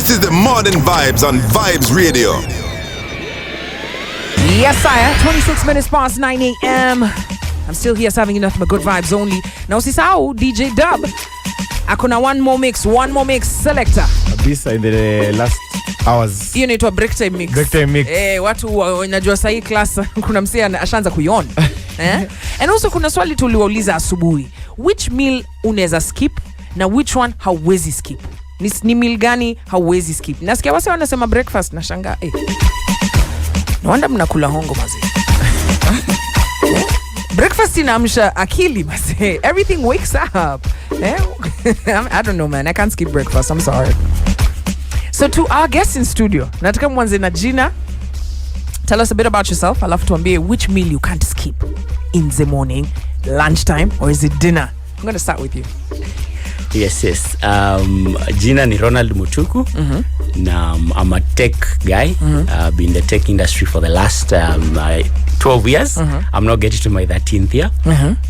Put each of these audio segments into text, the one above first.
This is the Modern Vibes on Vibes Radio. Yes, sire. 26 minutes past 9 a.m. I'm still here serving you nothing but good vibes only. Now, sisao, DJ Dub. Akuna one more mix selector. This in the last hours. Hiyo inaitwa break time mix. Break time mix. Watu wanajua sahi class kuna msee ashaanza kuiona. And also kuna swali tuliwauliza asubuhi. Which meal unaweza skip na which one hauwezi skip? Ni meal gani hauwezi skip? Nasikia wase wanasema breakfast na shanga. No wonder mnakula hongo mazi. Breakfast inaamsha akili mazi. Everything wakes up. I don't know, man. I can't skip breakfast. I'm sorry. So to our guests in studio, nataka mwanze na jina. Tell us a bit about yourself. Alafu tuambie which meal you can't skip in the morning, lunchtime, or is it dinner? I'm going to start with you. Yes. Jina ni Ronald Mutuku. Now, I'm a tech guy. I've been in the tech industry for the last 12 years. I'm now getting to my 13th year.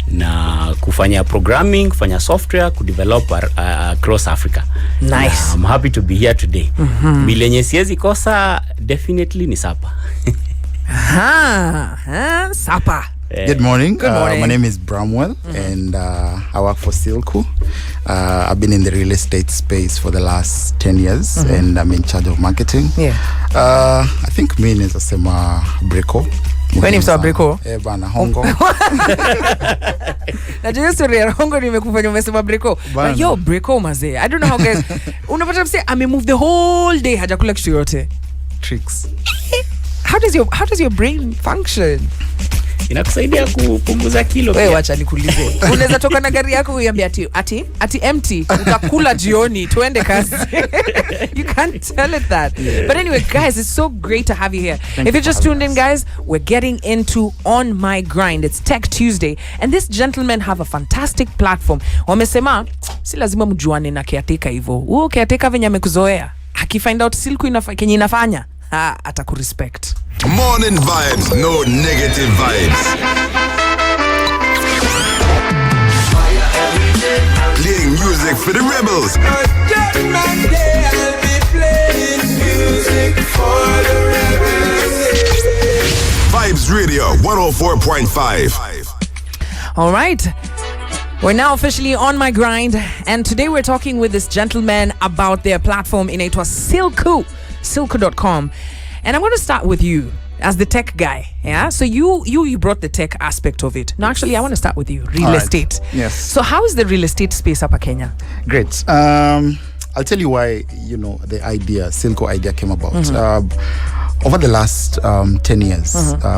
Na kufanya programming, kufanya software, kudevelop across Africa. Nice. I'm happy to be here today. Milenye siezi kosa definitely ni sapa. Sapa. Good morning. Good morning. My name is Bramwell, and I work for Silku. I've been in the real estate space for the last 10 years, and I'm in charge of marketing. Yeah. I think me is a Breko. When you saw Breko? Bana hongo. Najua story ya hongo nimekufanya umesema Breko. But yo Breko maze. I don't know how guys. Unapata mse move the whole day hajakula kitu yote. Tricks. How does your brain function? Inakusaidia kupunguza kilo. Wewe acha nikuulize. Unaweza toka na gari yako uiambie ati empty utakula jioni tuende kazi. You can't tell it that. Yeah. But anyway, guys, it's so great to have you here. If you're just tuned in, guys, we're getting into On My Grind. It's Tech Tuesday, and this gentleman have a fantastic platform. Wamesema si lazima mjuane na caretaker hivyo. Huo caretaker venye amekuzoea. Akifind out Silku kenye inafanya, atakurespect. Morning Vibes, no negative vibes. Playing music for the rebels. Vibes Radio 104.5. All right. We're now officially on my grind, and today we're talking with this gentleman about their platform in silku.com. And I'm going to start with you as the tech guy. Yeah. So you brought the tech aspect of it. No, actually, I want to start with you. Real estate. Yes. So how is the real estate space up in Kenya? Great. I'll tell you why, the Silku idea came about. Over the last 10 years,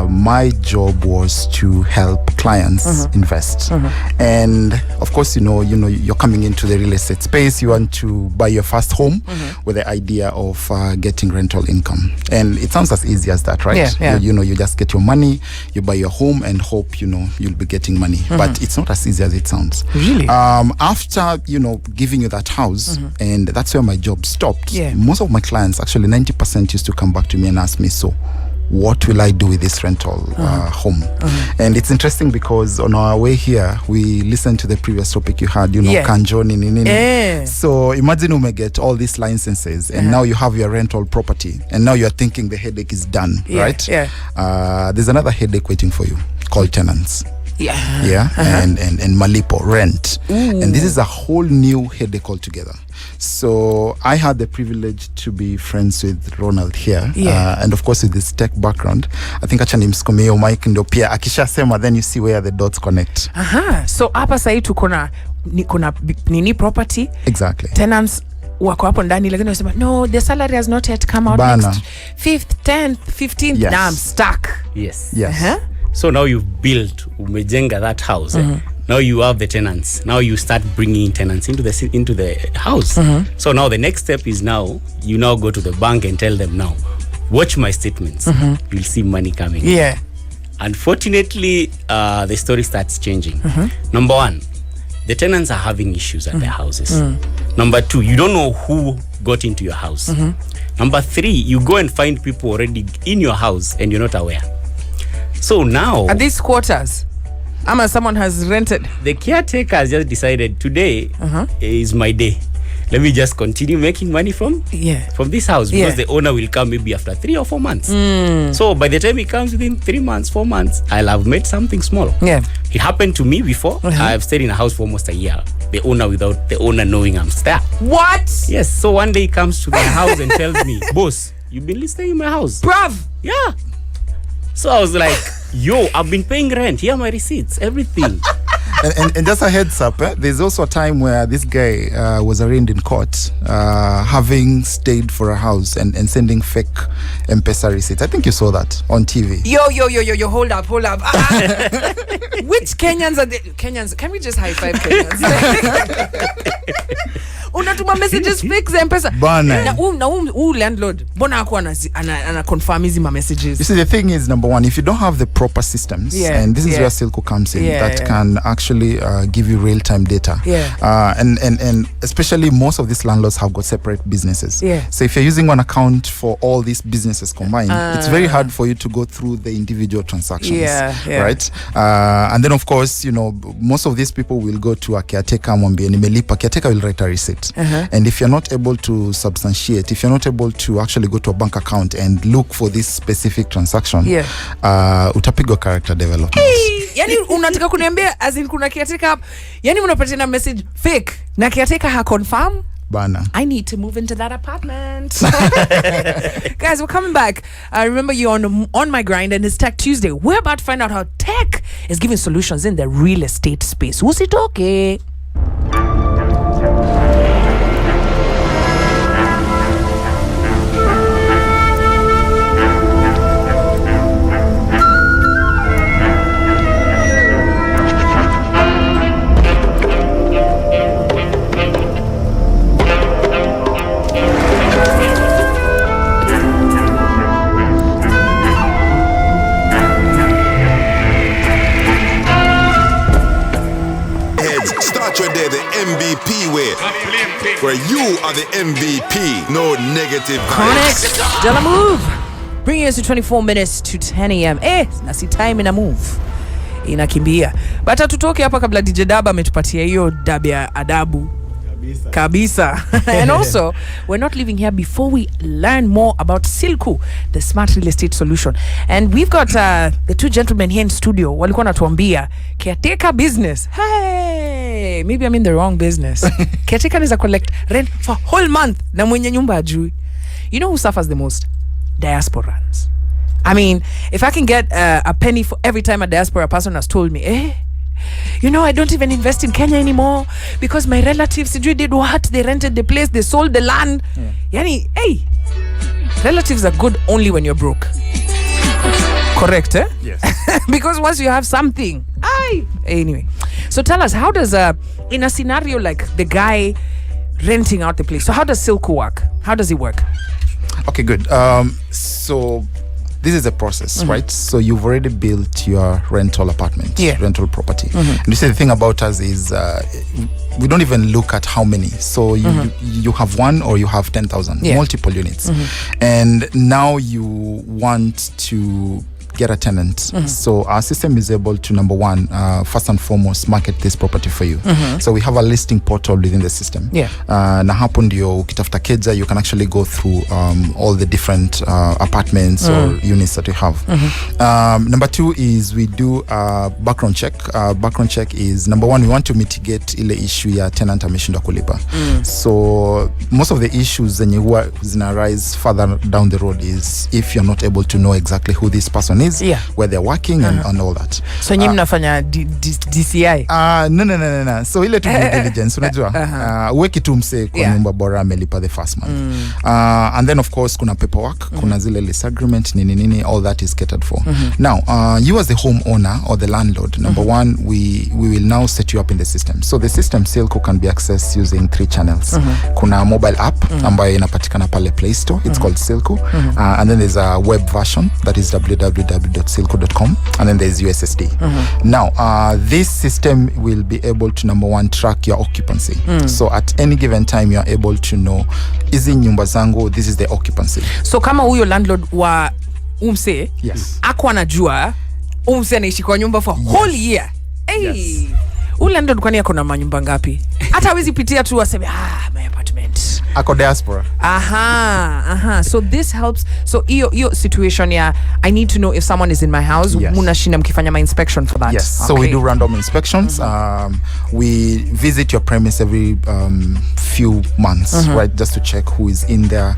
my job was to help clients invest. And of course, you're coming into the real estate space. You want to buy your first home with the idea of getting rental income. And it sounds as easy as that, right? Yeah. You just get your money, you buy your home and hope, you'll be getting money. But it's not as easy as it sounds. Really? After, giving you that house, and that's where my job stopped. Yeah. Most of my clients, actually 90% used to come back to me and ask me, so what will I do with this rental home? And it's interesting because on our way here, we listened to the previous topic you had, kanjoni. So imagine you may get all these licenses and now you have your rental property and now you're thinking the headache is done, right? Yeah. There's another headache waiting for you called tenants. Yeah. And malipo, rent. Ooh. And this is a whole new headache altogether. So I had the privilege to be friends with Ronald here. And of course with this tech background, I think acha nimsikomeo mic ndio pia akishasema, then you see where the dots connect. So hapa sasa kuna nini property? Exactly. Tenants wako hapo ndani lakini wanasema no, the salary has not yet come out. Bana. Next 5th, 10th, 15th. Yes. Now I'm stuck. Yes. So now you've built umejenga that house. Now you have the tenants. Now you start bringing tenants into the house. So now the next step is you now go to the bank and tell them, now watch my statements. You'll see money coming. Yeah. Unfortunately, the story starts changing. Number one, the tenants are having issues at their houses. Number two, you don't know who got into your house. Number three, you go and find people already in your house and you're not aware. So now, are these quarters? Someone has rented. The caretaker has just decided today is my day. let me just continue making money from this house, because the owner will come maybe after 3 or 4 months. So by the time he comes within 3 months, 4 months, I'll have made something small. It happened to me before. I've stayed in a house for almost a year, the owner without the owner knowing I'm there. What? Yes. So one day he comes to my house and tells me, boss, you've been staying in my house. Bruv. Yeah. So I was like, yo, I've been paying rent. Here are my receipts, everything. And just a heads up, there's also a time where this guy was arraigned in court, having stayed for a house and sending fake M-Pesa receipts. I think you saw that on TV. Yo, hold up. Which Kenyans are they? Kenyans, can we just high five Kenyans? Unatuma messages fake za M-Pesa. Bana. Na landlord, bona hakuwa ana confirm hizi messages. You see, the thing is, number one, if you don't have the proper systems, and this is where Silco comes in, that can actually give you real-time data. And especially most of these landlords have got separate businesses. So if you're using one account for all these businesses combined, it's very hard for you to go through the individual transactions, right? And then, of course, you know, most of these people will go to a caretaker, mwambie nimelipa, caretaker will write a receipt. And if you're not able to substantiate, if you're not able to actually go to a bank account and look for this specific transaction, utapigwa character development. Yani unataka kuniambia as in kuna caretaker, yani unapatia message fake na caretaker ha confirm? Bana. I need to move into that apartment. Guys, we're coming back. Remember, you're on My Grind, and it's Tech Tuesday. We're about to find out how tech is giving solutions in the real estate space. Who's it okay? Start your day the MVP way, where you are the MVP. No negative vibes. Connect. Della Move. Bringing us to 24 minutes to 10 a.m. Nasi time ina move. Inakimbia. But tutoke hapa kabla DJ Daba ametupatia hiyo dabi ya adabu. Kabisa. And also, we're not leaving here before we learn more about Silco, the smart real estate solution. And we've got the two gentlemen here in studio. Walikuwa natuambia caretaker business. Hey, maybe I'm in the wrong business. Caretaker is a collect rent for whole month. Na mwenye nyumba ajui. You know who suffers the most? Diasporans. I mean, if I can get a penny for every time a diaspora person has told me, you know, I don't even invest in Kenya anymore because my relatives did what? They rented the place, they sold the land. Yani, hey, relatives are good only when you're broke. Correct, eh? Yes. Because once you have something, anyway. So tell us, how does in a scenario like the guy renting out the place, so how does Silco work? How does it work? Okay, good. So this is a process, right? So you've already built your rental apartment, rental property. And you see, the thing about us is we don't even look at how many. So you have one or you have 10,000, multiple units. And now you want to get a tenant. So our system is able to, number one, first and foremost, market this property for you. So we have a listing portal within the system. Na hapo ndio ukitafuta keja, you can actually go through all the different apartments or units that you have. Number two is we do a background check. Background check is, number one, we want to mitigate ile issue ya tenant ameshindwa kulipa. So most of the issues zenye huwa zina rise further down the road is if you're not able to know exactly who this person is, where they're working and all that. So nyinyi mnafanya DCI? No. So ile tu due diligence, unajua. Uweki tu mse kwa nyumba bora amelipa the first month. And then of course kuna paperwork, kuna zile lease agreement, nini, all that is catered for. Now, you as the homeowner or the landlord, number one, we will now set you up in the system. So the system Silco can be accessed using 3 channels. Kuna mobile app ambayo inapatikana pale Play Store. It's called Silco. And then there's a web version that is www.silco.com, and then there's USSD. Now, this system will be able to, number one, track your occupancy. So at any given time, you are able to know, is in nyumba zangu, this is the occupancy. So kama huyo landlord wa umse, ako anajua umse anaishi kwa nyumba for whole year. Hey. Huyo landlord kwani ako na manyumba ngapi? Hata hawezi pitia tu aseme my apartment. Ako diaspora. So this helps. So your situation, I need to know if someone is in my house. Yes. Munashinda mkifanya my inspection for that. Yes. So we do random inspections. We visit your premise every few months, right, just to check who is in there,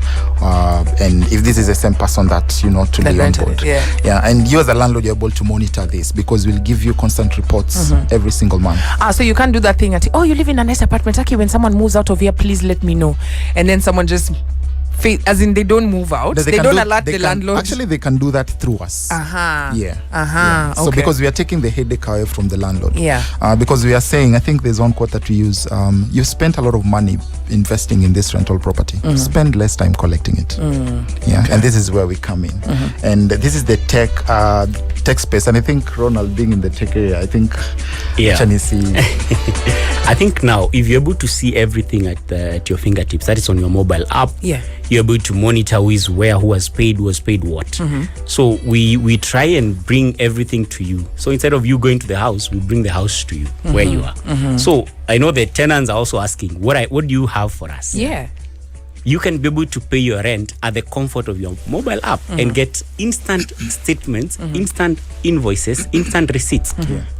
and if this is the same person that to be on board. Yeah. And you as a landlord, you're able to monitor this because we'll give you constant reports every single month. So you can't do that thing at, you live in a nice apartment. Okay, when someone moves out of here, please let me know. And then someone just as in they don't move out. They don't alert the landlord. Actually, they can do that through us. Yeah. So because we are taking the headache away from the landlord. Yeah. Because we are saying, I think there's one quote that we use. You spent a lot of money investing in this rental property. Spend less time collecting it. Yeah. Okay. And this is where we come in. And this is the tech space. And I think Ronald being in the tech area, I think I think now if you're able to see everything at your fingertips, that is on your mobile app. Yeah. You're able to monitor who is where, who has paid what. So we try and bring everything to you. So instead of you going to the house, we bring the house to you where you are. So I know the tenants are also asking, what do you have for us? Yeah. You can be able to pay your rent at the comfort of your mobile app and get instant statements, instant invoices, instant receipts.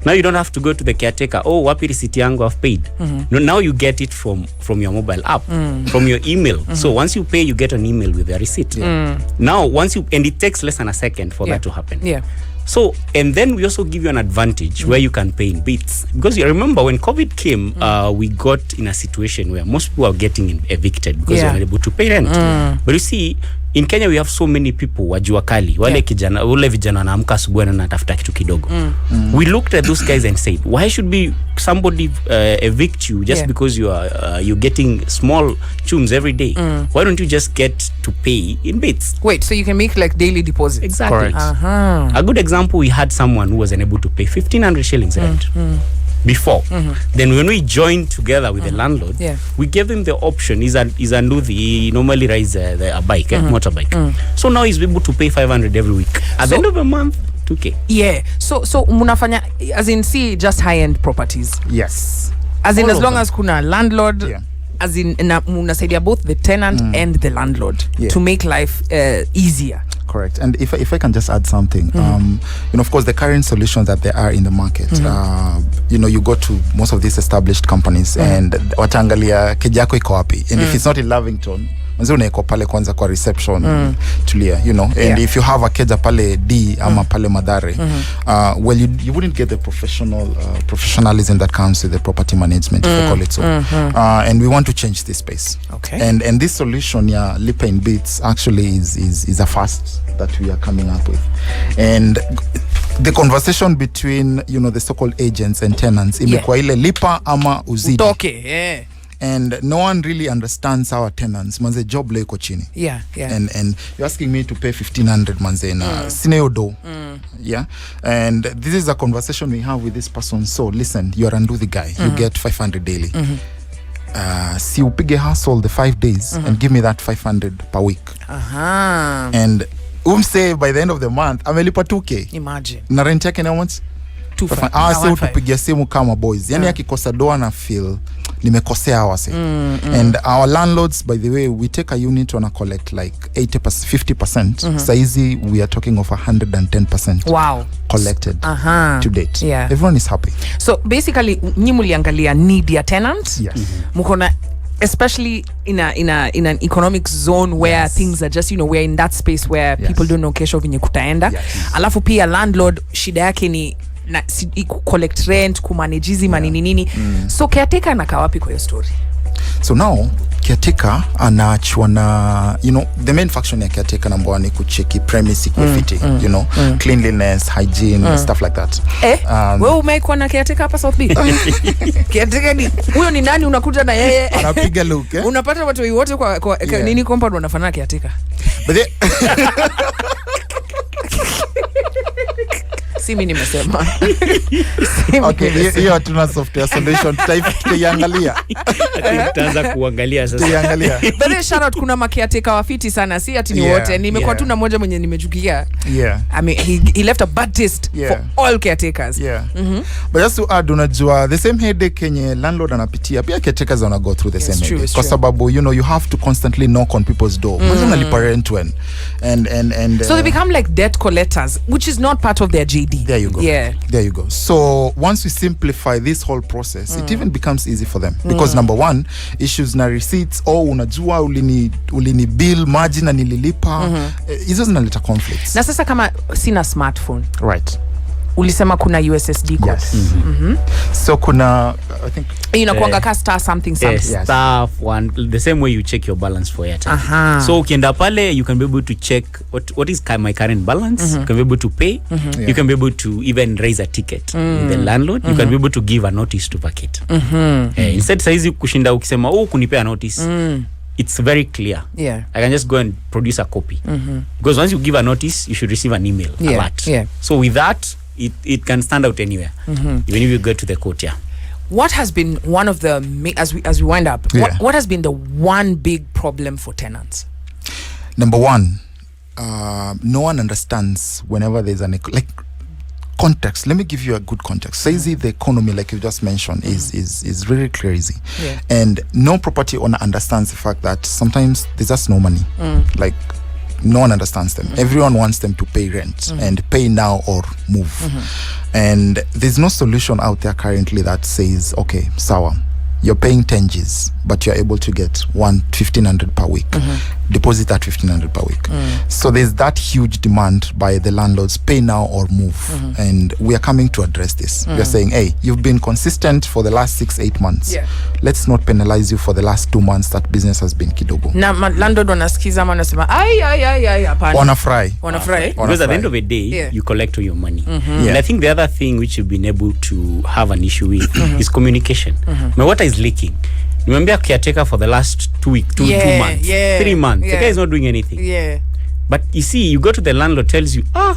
Now you don't have to go to the caretaker. Wapi receipt yangu I've paid. No, now you get it from your mobile app, from your email. So once you pay, you get an email with the receipt. Now and it takes less than a second for that to happen. Yeah. So, and then we also give you an advantage where you can pay in bits. Because you remember when COVID came, we got in a situation where most people are getting evicted because they were unable to pay rent. But you see, in Kenya we have so many people wajua kali wale vijana wanaamka asubuhi na natafuta kitu kidogo. We looked at those guys and said, why should somebody evict you just because you're getting small chums every day? Why don't you just get to pay in bits? Wait, so you can make like daily deposits? Exactly. A good example, we had someone who was unable to pay 1,500 shillings rent before. Then when we joined together with the landlord, we gave him the option. He's a Nduthi. He normally rides a bike, motorbike. So now he's able to pay 500 every week. At the end of the month, 2K. Yeah. So munafanya, as in, see, just high-end properties. Yes. As in, as long as kuna landlord, as in, munasaidia both the tenant and the landlord to make life easier. Correct. And if I can just add something, of course, the current solutions that there are in the market, you go to most of these established companies and watangalia kejako iko wapi, and if it's not in Lavington, manzi unaiko pale kwanza kwa reception tulia, and if you have a keja pale D ama pale Madare, well, you wouldn't get the professionalism that comes with the property management, if you call it so. And we want to change this space. Okay. And this solution, Lipa in Bits, actually is a first that we are coming up with. And the conversation between the so-called agents and tenants imekuwa ile lipa ama uzidi. Okay, and no one really understands our tenants. Manze job leo iko chini. And you're asking me to pay 1,500 manze na sina hiyo do. And this is a conversation we have with this person. So listen, you're Nduthi guy, you get 500 daily. Si upige hustle the 5 days and give me that 500 per week. And say by the end of the month amelipa 2K. Imagine. Na rent yake na once 2,500. Si utupigia simu kama boys. Yani akikosa doa na feel nimekosea awase. And our landlords, by the way, we take a unit on a collect like 50%. Saizi we are talking of 110%. Wow. Collected to date. Everyone is happy. So basically, nyi muliangalia need ya tenant. Yes. Mukona, especially in an economic zone where things are just, we're in that space where people don't know kesho vinye kutaenda. Alafu pia landlord shida yake ni na collect rent, kumanage manini nini. So caretaker anakaa wapi kwa hiyo story? So now caretaker anaachwa na the main function ya caretaker number 1 ni kucheki premise equity, cleanliness, hygiene, stuff like that. Wewe umeikuwa na caretaker hapa South Beach? Caretaker ni huyo ni nani unakuja na yeye? Anapiga look, Unapata watu wote kwa nini compound wanafanya caretaker? But Si mimi nimesema. Okay, hiyo hatuna software solution. Tutaiangalia. Tutaanza kuangalia sasa. Tutaiangalia. But then shout out kuna makiateka wafiti sana. Si ati ni wote. Nimekuwa tu na moja mwenye nimechukia. Yeah. I mean he left a bad taste for all caretakers. Yeah. But just to add, unajua the same headache kenye landlord anapitia pia caretakers wana go through the same headache. Kwa sababu you have to constantly knock on people's door. Unalipa rent when and so they become like debt collectors, which is not part of their JD. There you go. Yeah. There you go. So once we simplify this whole process, it even becomes easy for them because number one, issues na receipts, unajua ulini bill maji na nililipa, hizo zinaleta conflicts. Na sasa kama sina smartphone. Right. Ulisema kuna USSD code. Yes. So kuna I think inakuanga ka star something. Star one, the same way you check your balance for airtime. So ukienda pale you can be able to check what is my current balance. You can be able to pay. You can be able to even raise a ticket with the landlord. You can be able to give a notice to vacate. Instead saizi kushinda ukisema kunipea notice. It's very clear. Yeah. I can just go and produce a copy. Because once you give a notice, you should receive an email alert. Yeah. So with that, it can stand out anywhere, even if you go to the court. Yeah. What has been one of the as we wind up? What has been the one big problem for tenants? Number one, no one understands whenever there's context. Let me give you a good context. Say the economy, like you just mentioned, is really crazy, and no property owner understands the fact that sometimes there's just no money. Like no one understands them. Everyone wants them to pay rent and pay now or move. And there's no solution out there currently that says, okay, sawa, you're paying 10 Gs, but you're able to get 1,500 per week. Deposit that 1,500 per week. So there's that huge demand by the landlords, pay now or move. And we are coming to address this. We are saying, hey, you've been consistent for the last 6-8 months. Let's not penalize you for the last 2 months that business has been kidogo. Na landlord wanasikiza ama wanasema hapana. Wanafurahi. Because at the end of the day, you collect all your money. And I think the other thing which you've been able to have an issue with is communication. Now, what is leaking? Remember caretaker for the last 2 months, 3 months. The guy is not doing anything. But you see, you go to the landlord, tells you, I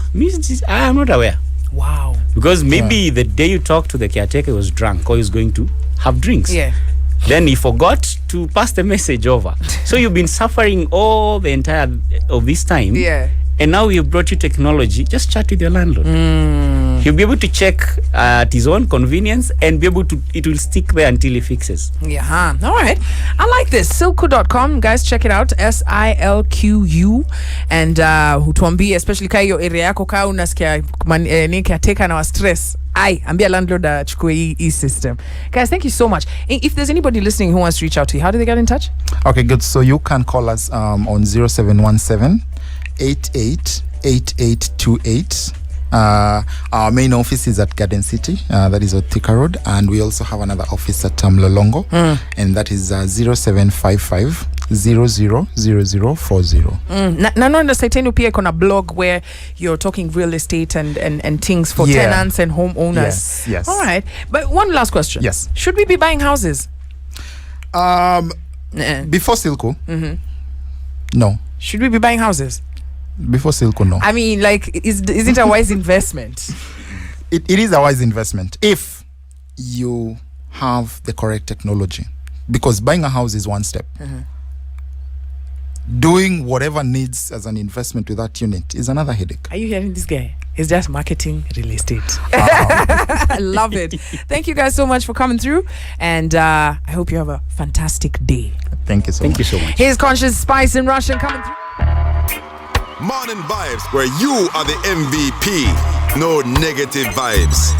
am not aware. Wow. Because maybe the day you talk to the caretaker, he was drunk or he was going to have drinks. Then he forgot to pass the message over. So you've been suffering all the entire of this time. And now we have brought you technology. Just chat with your landlord. He'll be able to check at his own convenience and be able to, it will stick there until he fixes. All right. I like this. Silku.com. Guys, check it out. SILQU. And hutuambie, especially kaya yo area yako kaa unasikia caretaker na wa stress. Ambia landlord chukue hii system. Guys, thank you so much. If there's anybody listening who wants to reach out to you, how do they get in touch? Okay, good. So you can call us on 0717 888828. Our main office is at Garden City, that is at Thika Road, and we also have another office at Mlolongo, and that is 0755 000040. Na the site yenu pia iko na blog where you're talking real estate and things for tenants and homeowners. Yes. All right. But one last question. Yes. Should we be buying houses? Before Silko? No. Should we be buying houses? Before Silko, no. I mean, like, is it a wise investment? It is a wise investment if you have the correct technology. Because buying a house is one step. Doing whatever needs as an investment with that unit is another headache. Are you hearing this guy? It's just marketing real estate. I love it. Thank you guys so much for coming through. And I hope you have a fantastic day. Thank you so much. Here's Conscious Spice in Russian coming through. Morning Vibes, where you are the MVP. No negative vibes.